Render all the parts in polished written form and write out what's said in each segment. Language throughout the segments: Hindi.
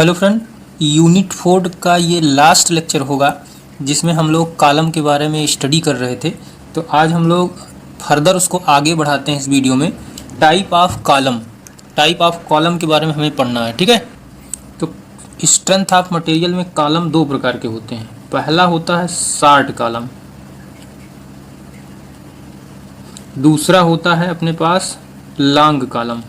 हेलो फ्रेंड, यूनिट 4 का ये लास्ट लेक्चर होगा जिसमें हम लोग कॉलम के बारे में स्टडी कर रहे थे। तो आज हम लोग फर्दर उसको आगे बढ़ाते हैं। इस वीडियो में टाइप ऑफ कॉलम के बारे में हमें पढ़ना है। ठीक है, तो स्ट्रेंथ ऑफ मटेरियल में कॉलम दो प्रकार के होते हैं। पहला होता है शॉर्ट कॉलम, दूसरा होता है अपने पास लॉन्ग कॉलम।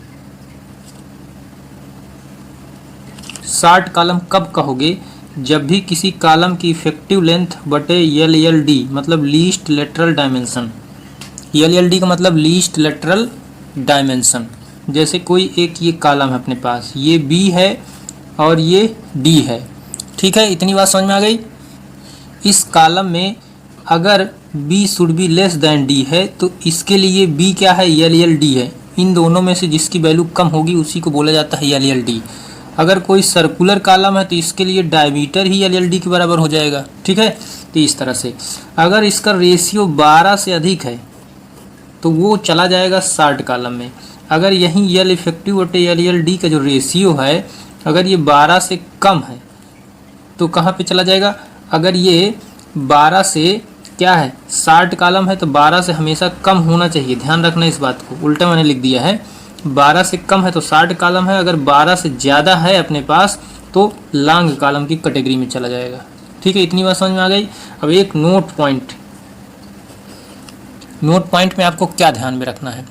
शॉर्ट कॉलम कब कहोगे? जब भी किसी कॉलम की इफेक्टिव लेंथ बटे LLD मतलब लीस्ट लेटरल डायमेंशन। LLD का मतलब लीस्ट लेटरल डायमेंशन। जैसे कोई एक ये कॉलम है अपने पास, ये B है और ये D है। ठीक है, इतनी बात समझ में आ गई। इस कॉलम में अगर B should be less than D है तो इसके लिए B क्या है? LLD है। इन दोनों में से जिसकी वैल्यू कम होगी उसी को बोला जाता है LLD। अगर कोई सर्कुलर कॉलम है तो इसके लिए डायमीटर ही LLD के बराबर हो जाएगा। ठीक है, तो इस तरह से अगर इसका रेशियो 12 से अधिक है तो वो चला जाएगा शॉर्ट कॉलम में। अगर यहीं L इफेक्टिव बटे LLD का जो रेशियो है अगर ये 12 से कम है तो कहाँ पे चला जाएगा? अगर ये 12 से क्या है, शॉर्ट कॉलम है तो 12 से हमेशा कम होना चाहिए। ध्यान रखना इस बात को, उल्टा मैंने लिख दिया है। 12 से कम है तो शॉर्ट कॉलम है, अगर 12 से ज़्यादा है अपने पास तो लॉन्ग कॉलम की कैटेगरी में चला जाएगा। ठीक है, इतनी बात समझ में आ गई। अब एक नोट पॉइंट में आपको क्या ध्यान में रखना है?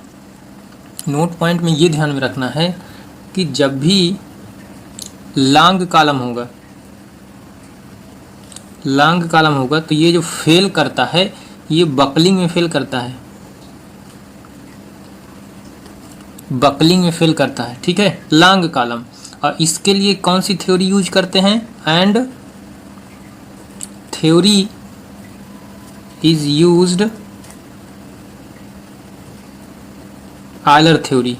नोट पॉइंट में ये ध्यान में रखना है कि जब भी लॉन्ग कॉलम होगा तो ये जो फेल करता है ये बकलिंग में फेल करता है, ठीक है, लॉन्ग कॉलम। और इसके लिए कौन सी थ्योरी यूज करते हैं? And theory is used Euler theory.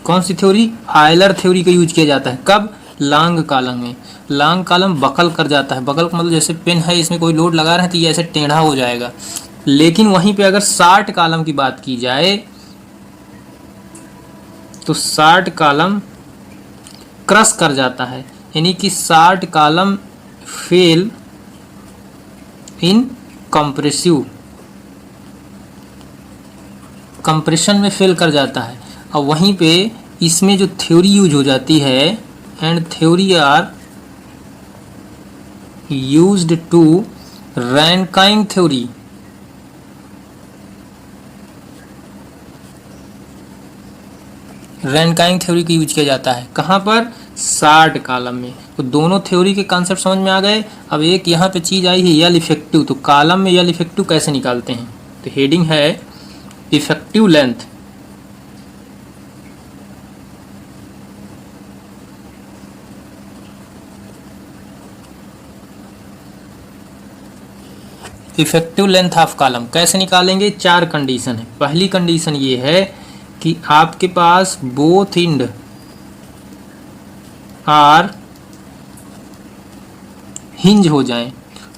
कौन सी थ्योरी? आयलर थ्योरी का यूज किया जाता है। कब? लॉन्ग कॉलम में। लॉन्ग कॉलम बकल कर जाता है। बकल का मतलब जैसे पेन है, इसमें कोई लोड लगा रहे हैं तो ये ऐसे टेढ़ा हो जाएगा। लेकिन वहीं पे अगर शॉर्ट कॉलम की बात की जाए तो शॉर्ट कॉलम क्रश कर जाता है, यानी कि शॉर्ट कॉलम फेल इन कंप्रेशन में फेल कर जाता है। और वहीं पे इसमें जो थ्योरी यूज हो जाती है, and theory are used to Rankine theory. Rankine theory का यूज किया जाता है। कहाँ पर? शॉर्ट कॉलम में। तो दोनों थ्योरी के कॉन्सेप्ट समझ में आ गए। अब एक यहाँ पे चीज़ आई है L इफेक्टिव। तो कॉलम में L इफेक्टिव कैसे निकालते हैं? तो हेडिंग है effective length. Effective length of column कैसे निकालेंगे? 4 कंडीशन है। पहली कंडीशन ये है कि आपके पास बोथ एंड आर हिंज हो जाएं।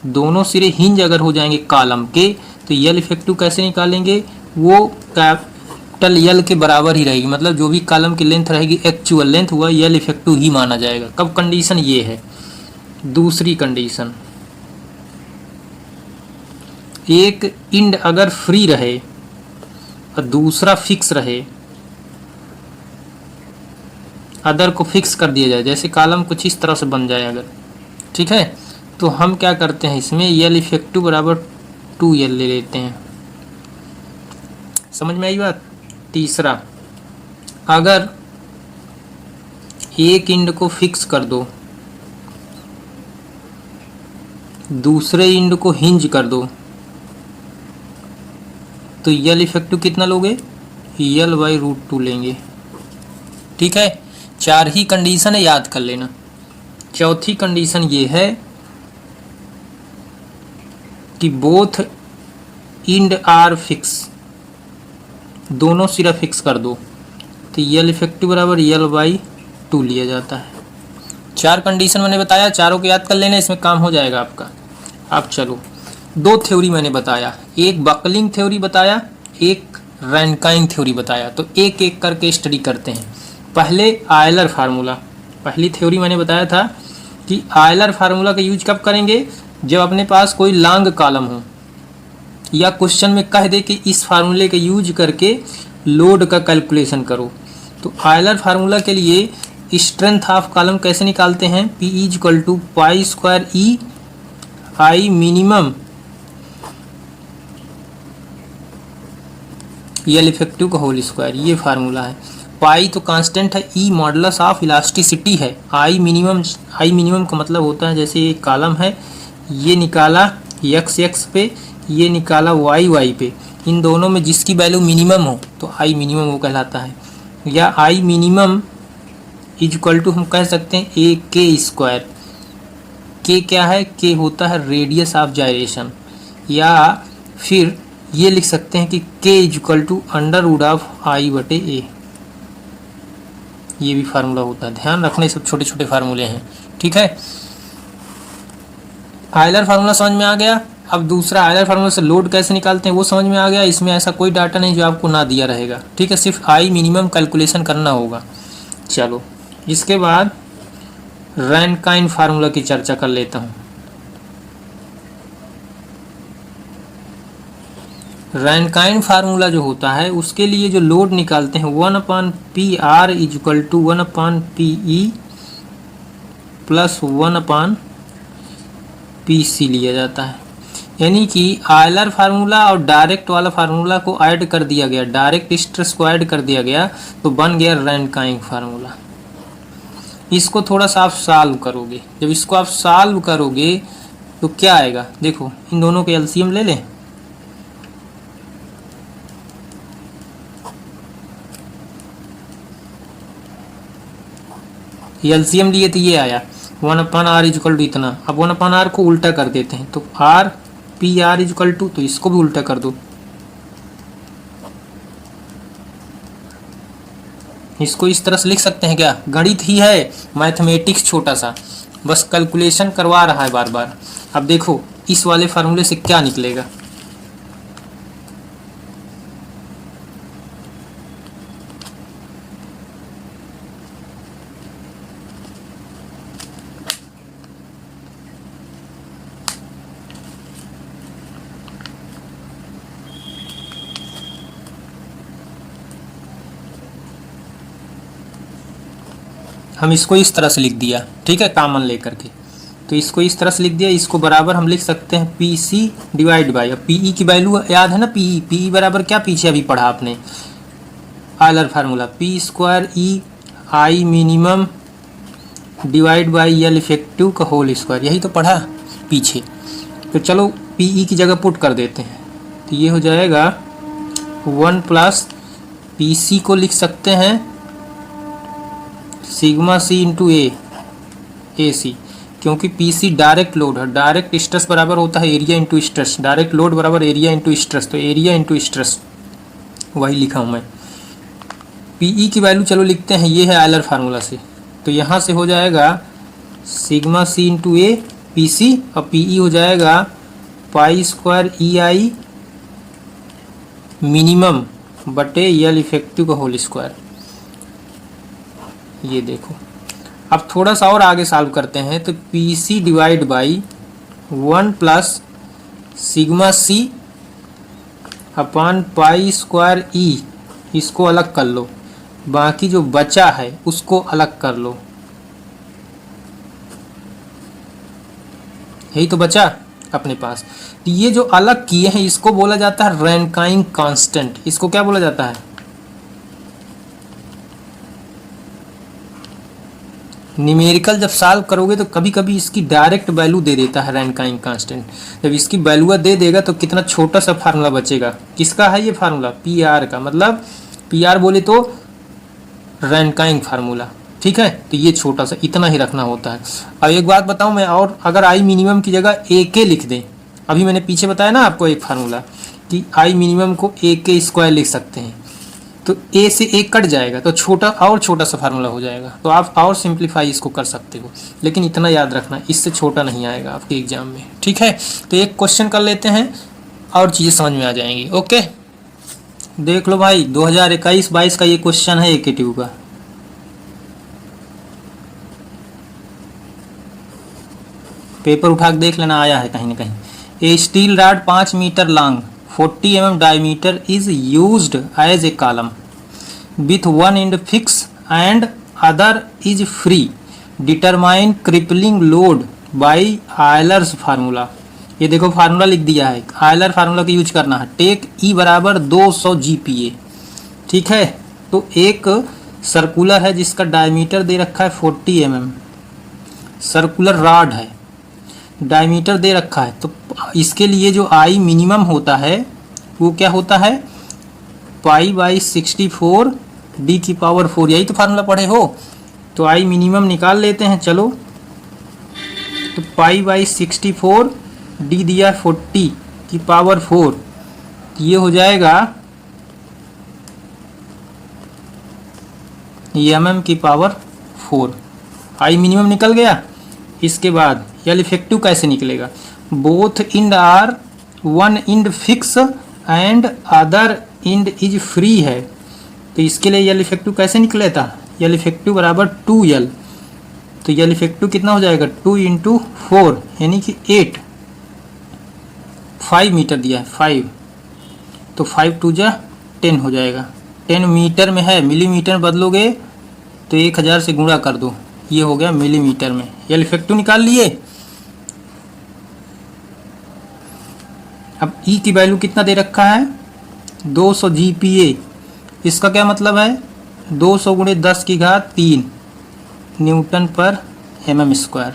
दोनों सिरे हिंज अगर हो जाएंगे कॉलम के तो L इफेक्टिव कैसे निकालेंगे? वो कैपिटल L के बराबर ही रहेगी। मतलब जो भी कॉलम की लेंथ रहेगी एक्चुअल लेंथ हुआ L इफेक्टिव ही माना जाएगा। कब? कंडीशन ये है। दूसरी कंडीशन, एक इंड अगर फ्री रहे और दूसरा फिक्स रहे, अदर को फिक्स कर दिया जाए, जैसे कॉलम कुछ इस तरह से बन जाए अगर, ठीक है, तो हम क्या करते हैं इसमें L इफेक्टिव बराबर 2L ले लेते हैं। समझ में आई बात? तीसरा, अगर एक इंड को फिक्स कर दो, दूसरे इंड को हिंज कर दो, तो L इफेक्टिव कितना लोगे? L/√2 लेंगे। ठीक है, 4 ही कंडीशन है, याद कर लेना। चौथी कंडीशन ये है कि बोथ इंड आर फिक्स, दोनों सिरा फिक्स कर दो तो L इफेक्टिव बराबर L/2 लिया जाता है। 4 कंडीशन मैंने बताया, चारों को याद कर लेना, इसमें काम हो जाएगा आपका। अब चलो, 2 थ्योरी मैंने बताया, एक बकलिंग थ्योरी बताया, एक रैनकाइन थ्योरी बताया। तो एक एक करके स्टडी करते हैं। पहले आयलर फार्मूला, पहली थ्योरी मैंने बताया था कि आयलर फार्मूला का यूज कब करेंगे, जब अपने पास कोई लॉन्ग कॉलम हो या क्वेश्चन में कह दे कि इस फार्मूले का यूज करके लोड का कैलकुलेशन करो। तो आयलर फार्मूला के लिए स्ट्रेंथ ऑफ कॉलम कैसे निकालते हैं, P is equal to pi square E I minimum L effective का होल स्क्वायर, ये फार्मूला है। पाई तो कांस्टेंट है, ई मॉडुलस ऑफ इलास्टिसिटी है, आई मिनिमम का मतलब होता है जैसे एक कॉलम है, ये निकाला एक्स एक्स पे, ये निकाला वाई वाई पे, इन दोनों में जिसकी वैल्यू मिनिमम हो तो आई मिनिमम वो कहलाता है। या I minimum is equal to हम कह सकते हैं ए के स्क्वायर। के क्या है, के होता है रेडियस ऑफ जायरेशन, या फिर ये लिख सकते हैं कि K is equal to under root of I बटे ए, ये भी फार्मूला होता है। ध्यान रखना, सब छोटे छोटे फार्मूले हैं, ठीक है। आयलर फार्मूला समझ में आ गया। अब दूसरा आयलर फार्मूला से लोड कैसे निकालते हैं वो समझ में आ गया। इसमें ऐसा कोई डाटा नहीं जो आपको ना दिया रहेगा, ठीक है, सिर्फ आई मिनिमम कैलकुलेशन करना होगा। चलो इसके बाद रैनकाइन फार्मूला की चर्चा कर लेता हूँ। रैनकाइन फार्मूला जो होता है उसके लिए जो लोड निकालते हैं 1/Pr is equal to 1/Pe plus 1/Pc लिया जाता है। यानी कि आयलर फार्मूला और डायरेक्ट वाला फार्मूला को ऐड कर दिया गया, डायरेक्ट स्ट्रेस को ऐड कर दिया गया तो बन गया रैनकाइन फार्मूला। इसको थोड़ा सा आप सॉल्व करोगे, जब इसको आप सॉल्व करोगे तो क्या आएगा, देखो इन दोनों के एलसीएम ले लें। एलसीएम लिए तो ये आया 1/r इज इक्वल टू इतना। अब 1/r को उल्टा कर देते हैं तो r Pr is equal to, तो इसको भी उल्टा कर दो, इसको इस तरह से लिख सकते हैं क्या, गणित ही है, मैथमेटिक्स छोटा सा, बस कैलकुलेशन करवा रहा है बार बार। अब देखो इस वाले फार्मूले से क्या निकलेगा, हम इसको इस तरह से लिख दिया, ठीक है, कॉमन लेकर के, तो इसको इस तरह से लिख दिया। इसको बराबर हम लिख सकते हैं PC डिवाइड बाई, अब PE की वैल्यू याद है ना, PE बराबर क्या पीछे अभी पढ़ा आपने Euler formula, P square E I minimum divide by L effective का होल स्क्वायर, यही तो पढ़ा पीछे। तो चलो PE की जगह पुट कर देते हैं, तो ये हो जाएगा 1 प्लस PC को लिख सकते हैं सिग्मा C इंटू ए सी, क्योंकि PC डायरेक्ट लोड है, डायरेक्ट स्ट्रेस बराबर होता है area into stress, direct load बराबर एरिया इंटू स्ट्रेस, तो एरिया इंटू स्ट्रेस वही लिखा हूँ मैं। PE की वैल्यू चलो लिखते हैं, ये है आयलर फार्मूला से, तो यहाँ से हो जाएगा सिग्मा C इंटू ए PC, और PE हो जाएगा पाई स्क्वायर ई आई मिनिमम बटे एल इफेक्टिव का होल स्क्वायर। ये देखो अब थोड़ा सा और आगे सॉल्व करते हैं, तो PC divide by 1 plus sigma C upon pi square E, इसको अलग कर लो, बाकी जो बचा है उसको अलग कर लो, यही तो बचा अपने पास। तो ये जो अलग किए हैं इसको बोला जाता है रैनकाइन कांस्टेंट, इसको क्या बोला जाता है, न्यूमेरिकल जब सॉल्व करोगे तो कभी कभी इसकी डायरेक्ट वैल्यू दे देता है रैनकाइन कांस्टेंट। जब इसकी वैल्यू दे देगा तो कितना छोटा सा फार्मूला बचेगा, किसका है ये फार्मूला, PR का, मतलब PR बोले तो रैनकाइन फार्मूला, ठीक है। तो ये छोटा सा इतना ही रखना होता है। अब एक बात बताऊं मैं, और अगर आई मिनिमम की जगह AK लिख दें, अभी मैंने पीछे बताया ना आपको एक फार्मूला कि आई मिनिमम को AK स्क्वायर लिख सकते हैं, तो A से A कट जाएगा तो छोटा और छोटा सा फार्मूला हो जाएगा, तो आप और सिंप्लीफाई इसको कर सकते हो, लेकिन इतना याद रखना इससे छोटा नहीं आएगा आपके एग्जाम में, ठीक है। तो एक क्वेश्चन कर लेते हैं और चीज़ें समझ में आ जाएंगी। ओके देख लो भाई, 2021-22 का ये क्वेश्चन है AKTU का। पेपर उठा के देख लेना, आया है कहीं ना कहीं। A steel rod 5 metre long 40 mm diameter is used as a column with one end fix and other is free, determine crippling load by Euler's formula. ये देखो फार्मूला लिख दिया है, आयलर फार्मूला का यूज करना है। टेक ई बराबर 200 GPa, ठीक है। तो एक सर्कुलर है जिसका डायमीटर दे रखा है 40 mm, सर्कुलर रॉड है, डायमीटर दे रखा है। तो इसके लिए जो आई मिनिमम होता है वो क्या होता है, π/64 d⁴, यही तो फार्मूला पढ़े हो। तो आई मिनिमम निकाल लेते हैं, चलो। तो π/64 d दिया 40⁴, ये हो जाएगा mm⁴। आई मिनिमम निकल गया। इसके बाद यल इफेक्टिव कैसे निकलेगा, both end are one end fix and other end is free है। तो इसके लिए यल इफेक्टिव कैसे निकले था, यल इफेक्टिव बराबर 2L। तो यल इफेक्टिव कितना हो जाएगा, 2 × 4 यानी कि 8, 5 मीटर दिया है 5, तो 5 × 2 = 10 हो जाएगा। 10 मीटर में है, मिलीमीटर में बदलोगे तो 1000 से गुणा कर दो, ये हो गया मिलीमीटर में। यल इफेक्टिव निकाल लिए। अब ई की वैल्यू कितना दे रखा है, 200 GPa। इसका क्या मतलब है, 200 × 10⁻³ न्यूटन पर mm²।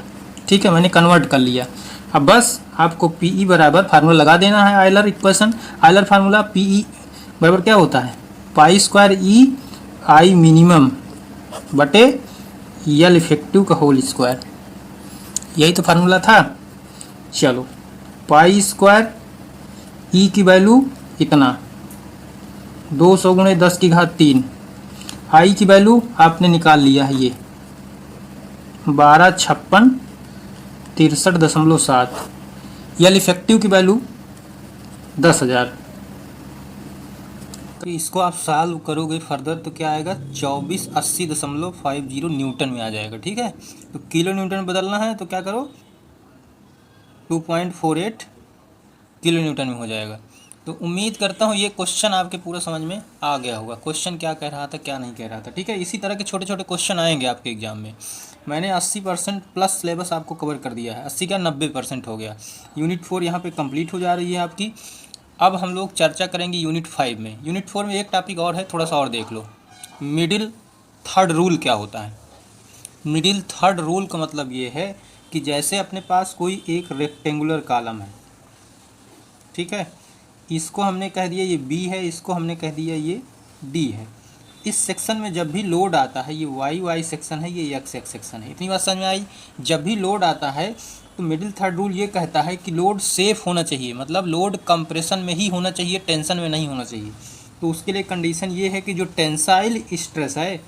ठीक है, मैंने कन्वर्ट कर लिया। अब बस आपको पीई बराबर फार्मूला लगा देना है, Euler equation. Euler formula PE बराबर क्या होता है, π² आई मिनिमम बटे यल इफेक्टिव का होल स्क्वायर। यही तो फार्मूला था। चलो, π² ई की वैल्यू इतना 200 × 10⁻³ आई की वैल्यू आपने निकाल लिया है, ये 1256 63.7। यल इफेक्टिव की वैल्यू 10,000। तो इसको आप सॉल्व करोगे फर्दर तो क्या आएगा, 2480.50 न्यूटन में आ जाएगा। ठीक है, तो किलो न्यूटन बदलना है तो क्या करो, 2.48 किलो न्यूटन में हो जाएगा। तो उम्मीद करता हूँ ये क्वेश्चन आपके पूरा समझ में आ गया होगा, क्वेश्चन क्या कह रहा था क्या नहीं कह रहा था। ठीक है, इसी तरह के छोटे छोटे क्वेश्चन आएंगे आपके एग्जाम में। मैंने 80% प्लस सिलेबस आपको कवर कर दिया है, 80 का 90% हो गया। यूनिट 4 यहाँ पे कंप्लीट हो जा रही है आपकी। अब हम लोग चर्चा करेंगे यूनिट 5 में। यूनिट 4 में एक टॉपिक और है, थोड़ा सा और देख लो। मिडिल थर्ड रूल क्या होता है। मिडिल थर्ड रूल का मतलब ये है कि जैसे अपने पास कोई एक रेक्टेंगुलर कॉलम है, ठीक है, इसको हमने कह दिया ये B है, इसको हमने कह दिया ये D है। इस सेक्शन में जब भी लोड आता है, ये y सेक्शन है, ये x सेक्शन है। इतनी बात समझ में आई। जब भी लोड आता है तो मिडिल थर्ड रूल ये कहता है कि लोड सेफ होना चाहिए, मतलब लोड कंप्रेशन में ही होना चाहिए, टेंशन में नहीं होना चाहिए। तो उसके लिए कंडीशन ये है कि जो टेंसाइल स्ट्रेस है,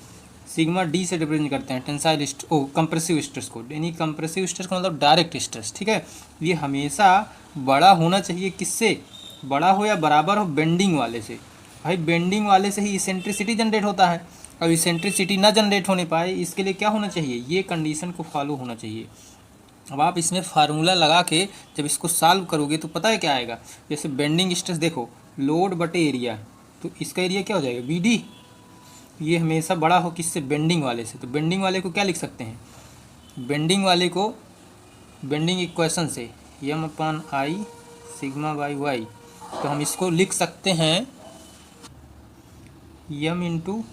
सिग्मा D से रिप्रेजेंट करते हैं टेंसाइल कंप्रेसिव स्ट्रेस को, यानी कंप्रेसिव स्ट्रेस का मतलब डायरेक्ट स्ट्रेस। ठीक है, ये हमेशा बड़ा होना चाहिए, किससे, बड़ा हो या बराबर हो बेंडिंग वाले से। भाई बेंडिंग वाले से ही इसेंट्रिसिटी जनरेट होता है। अब इसेंट्रिसिटी ना जनरेट होने पाए, इसके लिए क्या होना चाहिए, ये कंडीशन को फॉलो होना चाहिए। अब आप इसमें फार्मूला लगा के जब इसको सॉल्व करोगे तो पता है क्या आएगा। जैसे बेंडिंग स्ट्रेस देखो, लोड बटे एरिया, तो इसका एरिया क्या हो जाएगा, BD। ये हमेशा बड़ा हो किससे, बेंडिंग वाले से। तो बेंडिंग वाले को क्या लिख सकते हैं, बेंडिंग वाले को बेंडिंग इक्वेशन से m/I σ/y, तो हम इसको लिख सकते हैं m ×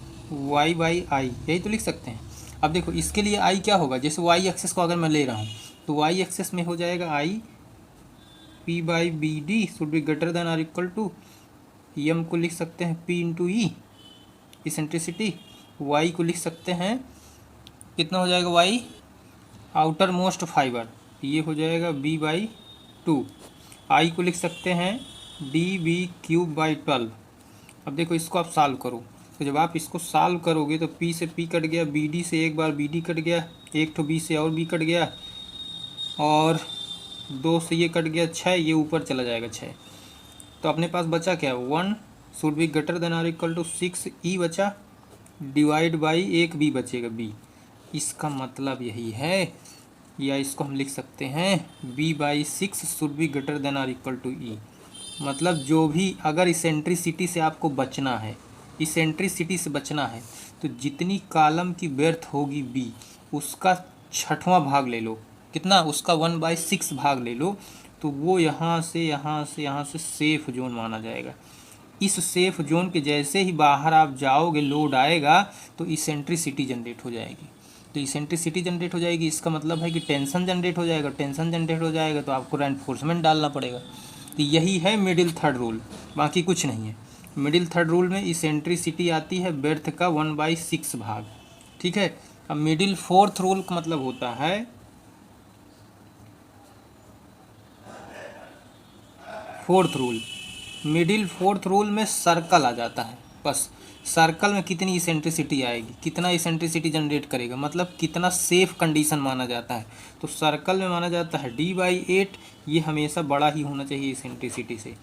y/i, यही तो लिख सकते हैं। अब देखो इसके लिए i क्या होगा, जैसे y एक्सेस को अगर मैं ले रहा हूँ तो y एक्सेस में हो जाएगा i P/BD should be greater then और इक्वल टू, m को लिख सकते हैं P × E इसेंट्रिसिटी, y को लिख सकते हैं कितना हो जाएगा, y आउटर मोस्ट फाइबर, ये हो जाएगा B/2, i को लिख सकते हैं dB³/12। अब देखो इसको आप सॉल्व करो, तो जब आप इसको सॉल्व करोगे तो P से P कट गया, BD से एक बार BD कट गया, एक तो B से और B कट गया, और 2 से ये कट गया, 6 ये ऊपर चला जाएगा 6। तो अपने पास बचा क्या, 1 शुड बी ग्रेटर देन और इक्वल टू 6E बचा, डिवाइड बाई एक B बचेगा B। इसका मतलब यही है या इसको हम लिख सकते हैं b/6 should be greater than or equal to E. मतलब जो भी अगर इसेंट्रिसिटी से आपको बचना है, इसेंट्रिसिटी से बचना है, तो जितनी कॉलम की बेर्थ होगी b उसका 6वां भाग ले लो। कितना? उसका 1/6 भाग ले लो, तो वो यहाँ से यहाँ से यहाँ से सेफ जोन माना जाएगा। इस सेफ जोन के जैसे ही बाहर आप जाओगे, लोड आएगा तो इसेंट्रिसिटी जनरेट हो जाएगी। तो इसेंट्रिसिटी जनरेट हो जाएगी, इसका मतलब है कि टेंशन जनरेट हो जाएगा। टेंशन जनरेट हो जाएगा तो आपको रेनफोर्समेंट डालना पड़ेगा। तो यही है मिडिल थर्ड रूल, बाकी कुछ नहीं है। मिडिल थर्ड रूल में इसेंट्रिसिटी आती है बेर्थ का 1/6 भाग। ठीक है। अब मिडिल फोर्थ रूल का मतलब होता है fourth rule. Middle fourth rule में सर्कल आ जाता है। बस सर्कल में कितनी इसेंट्रिसिटी आएगी, कितना इसेंट्रिसिटी जनरेट करेगा, मतलब कितना सेफ कंडीशन माना जाता है। तो सर्कल में माना जाता है d/8, ये हमेशा बड़ा ही होना चाहिए इसेंट्रिसिटी से।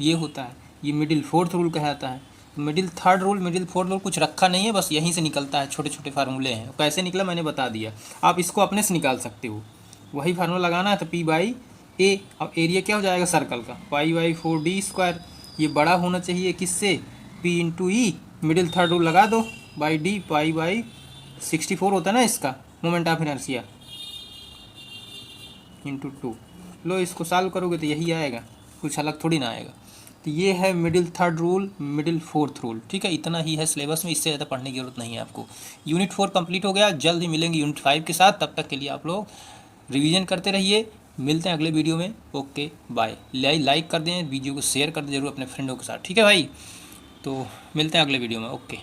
ये होता है, ये मिडिल फोर्थ रूल कहलाता है। Middle third rule, middle fourth rule कुछ रखा नहीं है, बस यहीं से निकलता है, छोटे छोटे फार्मूले हैं। कैसे निकला मैंने बता दिया, आप इसको अपने से निकाल सकते हो। वही फार्मूला लगाना है तो p/a। अब एरिया क्या हो जाएगा सर्कल का, π/4d²। ये बड़ा होना चाहिए किससे, p इंटू ई। मिडिल थर्ड रूल लगा दो, बाई डी, π/64 होता है ना इसका मोमेंट ऑफ इनर्शिया, इंटू 2। लो इसको सॉल्व करोगे तो यही आएगा, कुछ अलग थोड़ी ना आएगा। तो ये है middle third rule, middle fourth rule. ठीक है, इतना ही है सिलेबस में, इससे ज़्यादा पढ़ने की जरूरत नहीं है आपको। यूनिट 4 कंप्लीट हो गया, जल्द ही मिलेंगे यूनिट 5 के साथ। तब तक के लिए आप लोग रिवीजन करते रहिए। मिलते हैं अगले वीडियो में। Okay bye. लाइक कर दें वीडियो को, शेयर कर दें जरूर अपने फ्रेंडों के साथ। ठीक है भाई, तो मिलते हैं अगले वीडियो में। ओके।